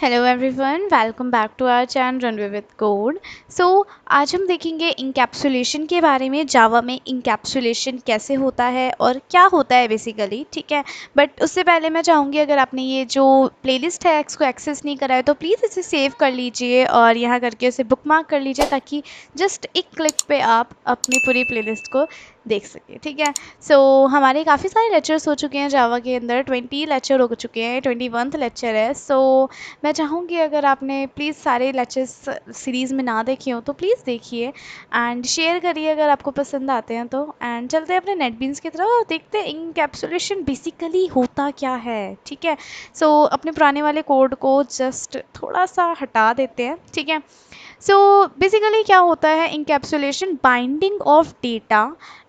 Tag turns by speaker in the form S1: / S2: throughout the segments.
S1: Hello everyone, welcome back to our channel runway with code. So आज हम देखेंगे इंकैप्सुलेशन के बारे में। जावा में इंकैप्सुलेशन कैसे होता है और क्या होता है बेसिकली, ठीक है। बट उससे पहले मैं चाहूँगी, अगर आपने ये जो प्लेलिस्ट है इसको एक्सेस नहीं करा है तो प्लीज़ इसे सेव कर लीजिए और यहाँ करके उसे बुकमार्क कर लीजिए, ताकि जस्ट एक क्लिक पे आप अपनी पूरी प्लेलिस्ट को देख सकें, ठीक है। सो हमारे काफ़ी सारे लेक्चर्स हो चुके हैं जावा के अंदर, 20 लेक्चर हो चुके हैं, 21वां लेक्चर है। सो मैं चाहूँगी, अगर आपने प्लीज़ सारे लेक्चर्स सीरीज़ में ना देखे हो तो प्लीज़ देखिए एंड शेयर करिए अगर आपको पसंद आते हैं तो। एंड चलते हैं अपने नेटबीन्स की तरफ और देखते हैं इंकैप्सुलेशन बेसिकली होता क्या है, ठीक है। सो अपने पुराने वाले कोड को जस्ट थोड़ा सा हटा देते हैं, ठीक है। सो बेसिकली क्या होता है encapsulation? Binding of data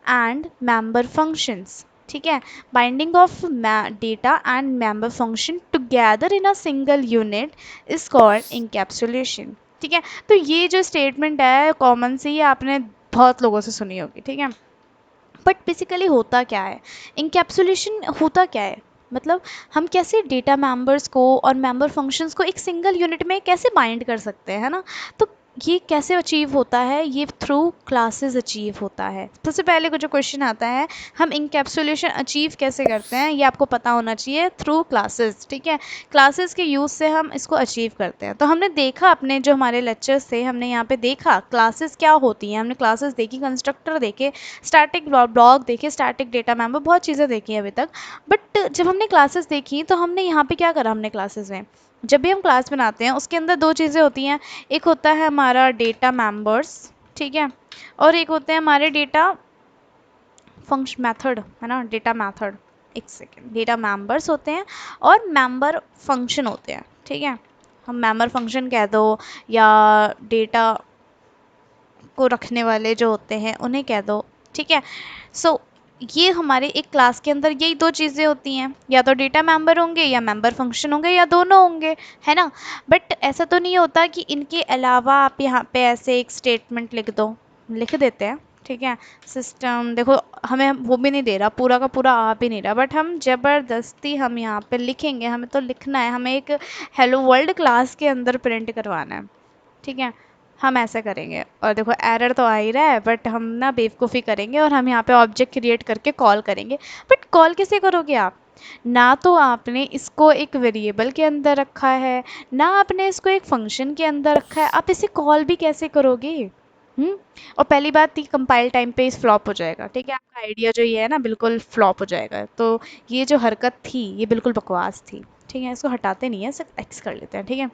S1: and member functions, ठीक है। Binding of data and member function together in a single unit is called encapsulation, ठीक है। तो ये जो स्टेटमेंट है कॉमन सी, आपने बहुत लोगों से सुनी होगी, ठीक है। बट बेसिकली होता क्या है, इंकैप्सुलेशन होता क्या है? मतलब हम कैसे डेटा मेंबर्स को और मेंबर फंक्शंस को एक सिंगल यूनिट में कैसे बाइंड कर सकते हैं, है ना। तो ये कैसे अचीव होता है? ये थ्रू क्लासेस अचीव होता है। सबसे पहले कुछ जो क्वेश्चन आता है, हम इंकैप्सुलेशन अचीव कैसे करते हैं, ये आपको पता होना चाहिए। थ्रू क्लासेस, ठीक है। क्लासेस के यूज़ से हम इसको अचीव करते हैं। तो हमने देखा, अपने जो हमारे लेक्चर्स थे हमने यहाँ पे देखा क्लासेस क्या होती हैं, हमने क्लासेस देखी, कंस्ट्रक्टर देखे, स्टैटिक ब्लॉक देखे, स्टैटिक डेटा मेंबर, बहुत चीज़ें देखी हैं अभी तक। बट जब हमने क्लासेस देखी तो हमने यहाँ पे क्या करा, हमने क्लासेस में जब भी हम क्लास बनाते हैं उसके अंदर दो चीज़ें होती हैं। एक होता है हमारा डेटा मेंबर्स, ठीक है, और एक होते हैं हमारे डेटा फंक्शन मेथड, है ना, डेटा मेथड। एक सेकेंड, डेटा मेंबर्स होते हैं और मेंबर फंक्शन होते हैं, ठीक है। हम मेंबर फंक्शन कह दो या डेटा को रखने वाले जो होते हैं उन्हें कह दो, ठीक है। सो ये हमारे एक क्लास के अंदर यही दो चीज़ें होती हैं, या तो डेटा मेंबर होंगे या मेंबर फंक्शन होंगे या दोनों होंगे, है ना। बट ऐसा तो नहीं होता कि इनके अलावा आप यहाँ पे ऐसे एक स्टेटमेंट लिख दो, लिख देते हैं, ठीक है। सिस्टम देखो, हमें वो भी नहीं दे रहा, पूरा का पूरा आ भी नहीं रहा, बट हम ज़बरदस्ती हम यहाँ पे लिखेंगे। हमें तो लिखना है, हमें एक हेलो वर्ल्ड क्लास के अंदर प्रिंट करवाना है, ठीक है। हम ऐसा करेंगे और देखो एरर तो आ ही रहा है, बट हम ना बेवकूफ़ी करेंगे और हम यहाँ पे ऑब्जेक्ट क्रिएट करके कॉल करेंगे। बट कॉल कैसे करोगे आप? ना तो आपने इसको एक वेरिएबल के अंदर रखा है, ना आपने इसको एक फंक्शन के अंदर रखा है, आप इसे कॉल भी कैसे करोगे? और पहली बात, ये कंपाइल टाइम पे इस फ्लॉप हो जाएगा, ठीक है। आपका आइडिया जो ये है ना बिल्कुल फ्लॉप हो जाएगा। तो ये जो हरकत थी ये बिल्कुल बकवास थी, ठीक है। इसको हटाते नहीं है, सिर्फ एक्स कर लेते हैं, ठीक है।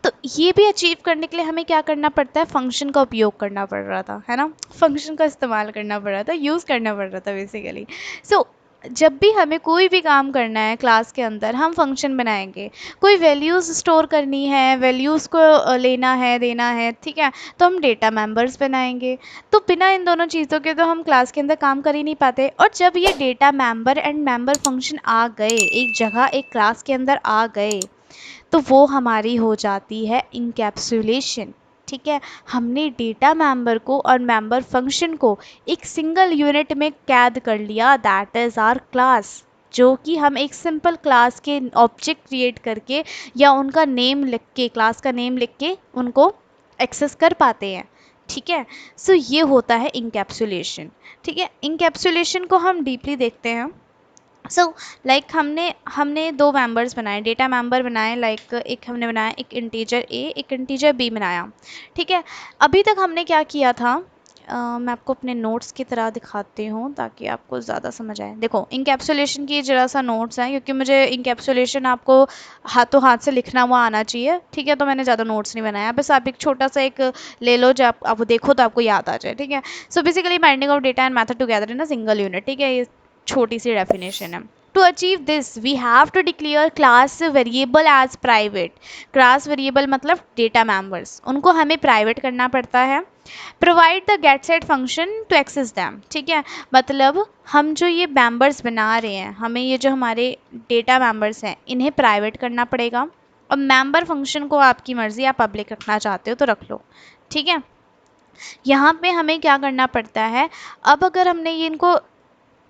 S1: तो ये भी अचीव करने के लिए हमें क्या करना पड़ता है, फंक्शन का उपयोग करना पड़ रहा था, है ना। फंक्शन का इस्तेमाल करना पड़ रहा था, यूज़ करना पड़ रहा था बेसिकली। सो जब भी हमें कोई भी काम करना है क्लास के अंदर, हम फंक्शन बनाएंगे। कोई वैल्यूज़ स्टोर करनी है, वैल्यूज़ को लेना है, देना है, ठीक है, तो हम डेटा मेंबर्स बनाएंगे। तो बिना इन दोनों चीज़ों के तो हम क्लास के अंदर काम कर ही नहीं पाते। और जब ये data member and member function आ गए, एक जगह एक क्लास के अंदर आ गए, तो वो हमारी हो जाती है इंकैप्सुलेशन, ठीक है। हमने डेटा मेंबर को और मेंबर फंक्शन को एक सिंगल यूनिट में कैद कर लिया, दैट इज़ आवर क्लास। जो कि हम एक सिंपल क्लास के ऑब्जेक्ट क्रिएट करके या उनका नेम लिख के, क्लास का नेम लिख के उनको एक्सेस कर पाते हैं, ठीक है। सो ये होता है इंकैप्सुलेशन, ठीक है। इंकैप्सुलेशन को हम डीपली देखते हैं। सो लाइक हमने हमने दो मेंबर्स बनाए, डेटा मेंबर बनाए, लाइक एक हमने बनाया एक इंटीजर ए, एक इंटीजर बी बनाया, ठीक है। अभी तक हमने क्या किया था, मैं आपको अपने नोट्स की तरह दिखाती हूँ ताकि आपको ज़्यादा समझ आए। देखो इंकैप्सुलेशन की जरा सा नोट्स हैं, क्योंकि मुझे इंकैप्सुलेशन आपको हाथों हाथ से लिखना हुआ आना चाहिए, ठीक है। तो मैंने ज़्यादा नोट्स नहीं बनाया, बस आप एक छोटा सा एक ले लो, जब आप देखो तो आपको याद आ जाए, ठीक है। So basically binding of data and method together in a single unit, ठीक है। ये छोटी सी डेफिनेशन है। To achieve this we have to declare class variable as private. Class variable मतलब डेटा मेंबर्स, उनको हमें प्राइवेट करना पड़ता है। Provide the get set function to access them, ठीक है। मतलब हम जो ये मेंबर्स बना रहे हैं, हमें ये जो हमारे डेटा मेंबर्स हैं इन्हें प्राइवेट करना पड़ेगा। और मेंबर फंक्शन को आपकी मर्जी, आप पब्लिक रखना चाहते हो तो रख लो, ठीक है। यहाँ पे हमें क्या करना पड़ता है, अब अगर हमने ये इनको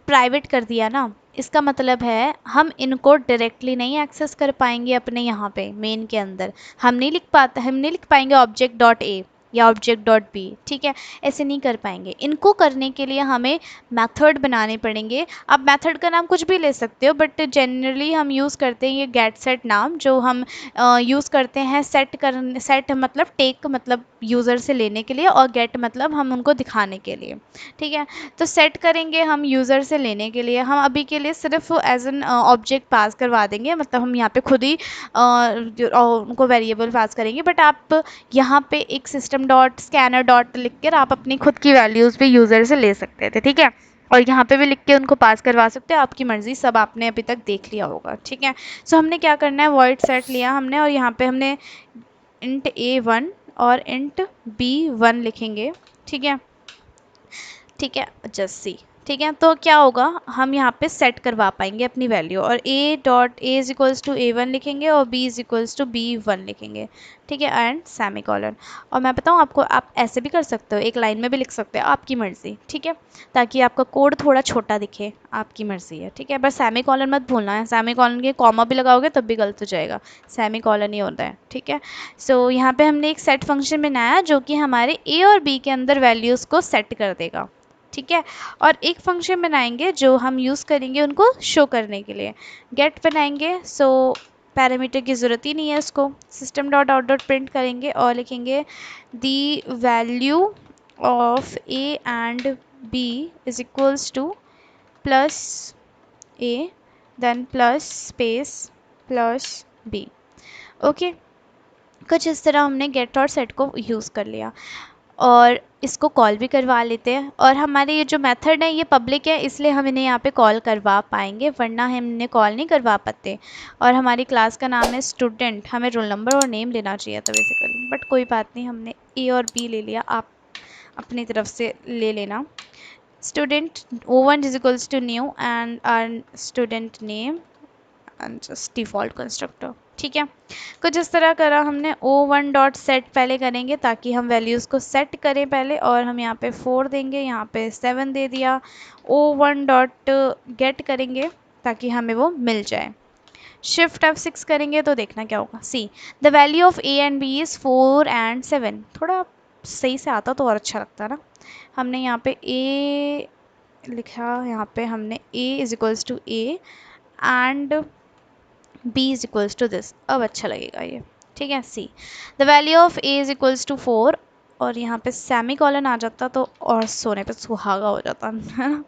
S1: प्राइवेट कर दिया ना, इसका मतलब है हम इनको डायरेक्टली नहीं एक्सेस कर पाएंगे अपने यहाँ पे मेन के अंदर। हम नहीं लिख पाएंगे ऑब्जेक्ट डॉट ए या ऑब्जेक्ट डॉट बी, ठीक है, ऐसे नहीं कर पाएंगे। इनको करने के लिए हमें मेथड बनाने पड़ेंगे। आप मेथड का नाम कुछ भी ले सकते हो, बट जनरली हम यूज़ करते हैं ये गेट सेट नाम, जो हम यूज़ करते हैं सेट मतलब टेक मतलब यूज़र से लेने के लिए, और गेट मतलब हम उनको दिखाने के लिए, ठीक है। तो सेट करेंगे हम यूज़र से लेने के लिए, हम अभी के लिए सिर्फ एज एन ऑब्जेक्ट पास करवा देंगे, मतलब हम यहाँ पे खुद ही उनको वेरिएबल पास करेंगे। बट आप यहाँ पे एक सिस्टम डॉट स्कैनर डॉट लिख कर आप अपनी खुद की वैल्यूज़ भी यूज़र से ले सकते थे, ठीक है। और यहाँ पे भी लिख के उनको पास करवा सकते हो, आपकी मर्ज़ी, सब आपने अभी तक देख लिया होगा, ठीक है। सो हमने क्या करना है, वॉइड सेट लिया हमने, और यहाँ पे हमने इंट a1 और इंट b1 लिखेंगे, ठीक है, ठीक है, जस्ट सी, ठीक है। तो क्या होगा, हम यहाँ पे सेट करवा पाएंगे अपनी वैल्यू, और a dot a is equals to a1 लिखेंगे और b is equals to b1 लिखेंगे, ठीक है, एंड सेमी कॉलन। और मैं बताऊँ आपको, आप ऐसे भी कर सकते हो, एक लाइन में भी लिख सकते हो, आपकी मर्ज़ी, ठीक है, ताकि आपका कोड थोड़ा छोटा दिखे, आपकी मर्ज़ी है, ठीक है। बस सेमी कॉलन मत भूलना है, सेमी कॉलन के कॉमा भी लगाओगे तब भी गलत हो जाएगा, सेमी कॉलन ही होता है, ठीक है। सो यहाँ पे हमने एक सेट फंक्शन बनाया जो कि हमारे a और b के अंदर वैल्यूज़ को सेट कर देगा, ठीक है। और एक फंक्शन बनाएंगे जो हम यूज़ करेंगे उनको शो करने के लिए, गेट बनाएंगे। सो पैरामीटर की ज़रूरत ही नहीं है उसको, system dot out dot print करेंगे और लिखेंगे the value of A and B is equals to plus A then plus space plus B, okay. कुछ इस तरह हमने गेट और सेट को यूज़ कर लिया, और इसको कॉल भी करवा लेते हैं। और हमारे ये जो मेथड है ये पब्लिक है, इसलिए हम इन्हें यहाँ पे कॉल करवा पाएंगे, वरना हम इन्हें कॉल नहीं करवा पाते। और हमारी क्लास का नाम है स्टूडेंट, हमें रोल नंबर और नेम लेना चाहिए था बेसिकली, बट कोई बात नहीं, हमने ए और बी ले लिया, आप अपनी तरफ से ले लेना। Student O1 is equals to new and R student name and just default constructor, ठीक है। कुछ इस तरह करा हमने। O1 डॉट सेट पहले करेंगे ताकि हम वैल्यूज़ को सेट करें पहले, और हम यहाँ पे 4 देंगे, यहाँ पे 7 दे दिया। O1 डॉट गेट करेंगे ताकि हमें वो मिल जाए। शिफ्ट F6 करेंगे तो देखना क्या होगा, सी the value of A and B is 4 and 7। थोड़ा सही से आता तो और अच्छा लगता ना। हमने यहाँ पे A लिखा, यहाँ पे हमने A is equals to A and b is equals to this, अब अच्छा लगेगा ये, ठीक है। See the value of a is equals to 4, और यहाँ पे सेमी कॉलन आ जाता तो और सोने पे सुहागा हो जाता है ना।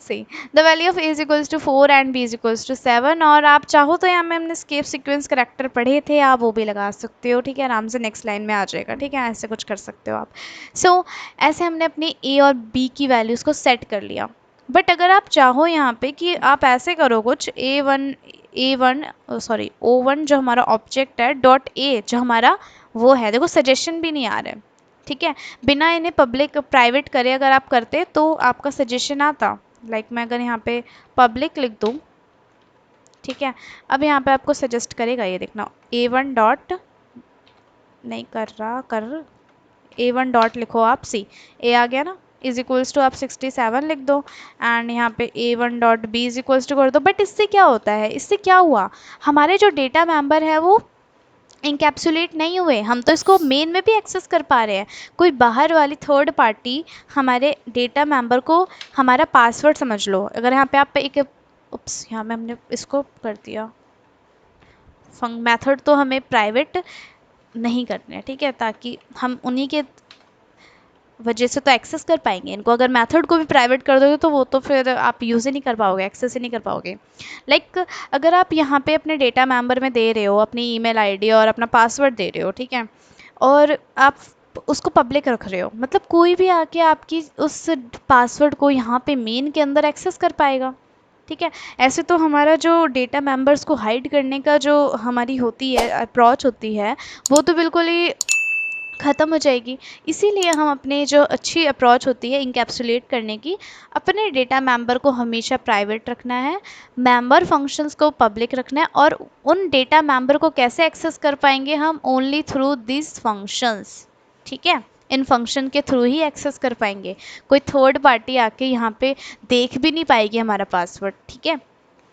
S1: See the value of a is equals to 4 and b is equals to 7, और आप चाहो तो यहाँ में हमने स्केप सीक्वेंस करेक्टर पढ़े थे, आप वो भी लगा सकते हो, ठीक है, आराम से नेक्स्ट लाइन में आ जाएगा, ठीक है, ऐसे कुछ कर सकते हो आप। सो ऐसे हमने अपनी a और b की वैल्यूज़ को सेट कर लिया। बट अगर आप चाहो यहाँ पे कि आप ऐसे करो कुछ, O1 जो हमारा ऑब्जेक्ट है डॉट ए जो हमारा वो है, देखो सजेशन भी नहीं आ रहा है, ठीक है, बिना इन्हें पब्लिक प्राइवेट करे अगर आप करते तो आपका सजेशन आता। लाइक मैं अगर यहाँ पे पब्लिक लिख दूँ, ठीक है, अब यहाँ पे आपको सजेस्ट करेगा, ये देखना A1 डॉट नहीं कर रहा, कर A1 डॉट लिखो आप, सी ए आ गया ना, इज इक्वल्स टू आप 67 लिख दो, एंड यहाँ पे A1 dot B is equals to कर दो। बट इससे क्या होता है, इससे क्या हुआ, हमारे जो डेटा मेंबर है वो इंकैप्सुलेट नहीं हुए, हम तो इसको मेन में भी एक्सेस कर पा रहे हैं। कोई बाहर वाली थर्ड पार्टी हमारे डेटा मेंबर को हमारा पासवर्ड समझ लो, अगर यहाँ पे आप एक उप्स यहाँ में हमने इसको कर दिया मेथड, तो हमें प्राइवेट नहीं करने हैं, ठीक है, ताकि हम उन्हीं के वजह से तो एक्सेस कर पाएंगे इनको। अगर मेथड को भी प्राइवेट कर दोगे तो वो तो फिर आप यूज़ ही नहीं कर पाओगे, एक्सेस ही नहीं कर पाओगे। लाइक अगर आप यहाँ पे अपने डेटा मेंबर में दे रहे हो अपनी ईमेल आईडी और अपना पासवर्ड दे रहे हो, ठीक है, और आप उसको पब्लिक रख रहे हो, मतलब कोई भी आके आपकी उस पासवर्ड को यहाँ पे मेन के अंदर एक्सेस कर पाएगा, ठीक है। ऐसे तो हमारा जो डेटा मेंबर्स को हाइड करने का जो हमारी होती है अप्रोच होती है, वो तो बिल्कुल ही ख़त्म हो जाएगी। इसीलिए हम अपने जो अच्छी अप्रोच होती है इंकैप्सुलेट करने की, अपने डेटा मेंबर को हमेशा प्राइवेट रखना है, मेंबर फंक्शंस को पब्लिक रखना है, और उन डेटा मेंबर को कैसे एक्सेस कर पाएंगे हम, ओनली थ्रू दिस फंक्शंस, ठीक है, इन फंक्शन के थ्रू ही एक्सेस कर पाएंगे। कोई थर्ड पार्टी आके यहाँ पे देख भी नहीं पाएगी हमारा पासवर्ड, ठीक है।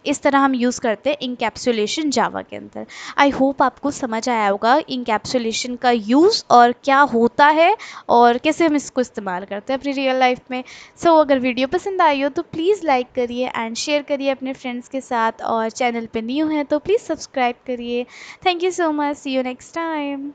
S1: इस तरह हम यूज़ करते हैं इंकैप्सुलेशन जावा के अंदर। आई होप आपको समझ आया होगा इंकैप्सुलेशन का यूज़ और क्या होता है और कैसे हम इसको इस्तेमाल करते हैं अपनी रियल लाइफ में। सो अगर वीडियो पसंद आई हो तो प्लीज़ लाइक करिए एंड शेयर करिए अपने फ्रेंड्स के साथ, और चैनल पे न्यू है तो प्लीज़ सब्सक्राइब करिए। Thank you so much, see you next time.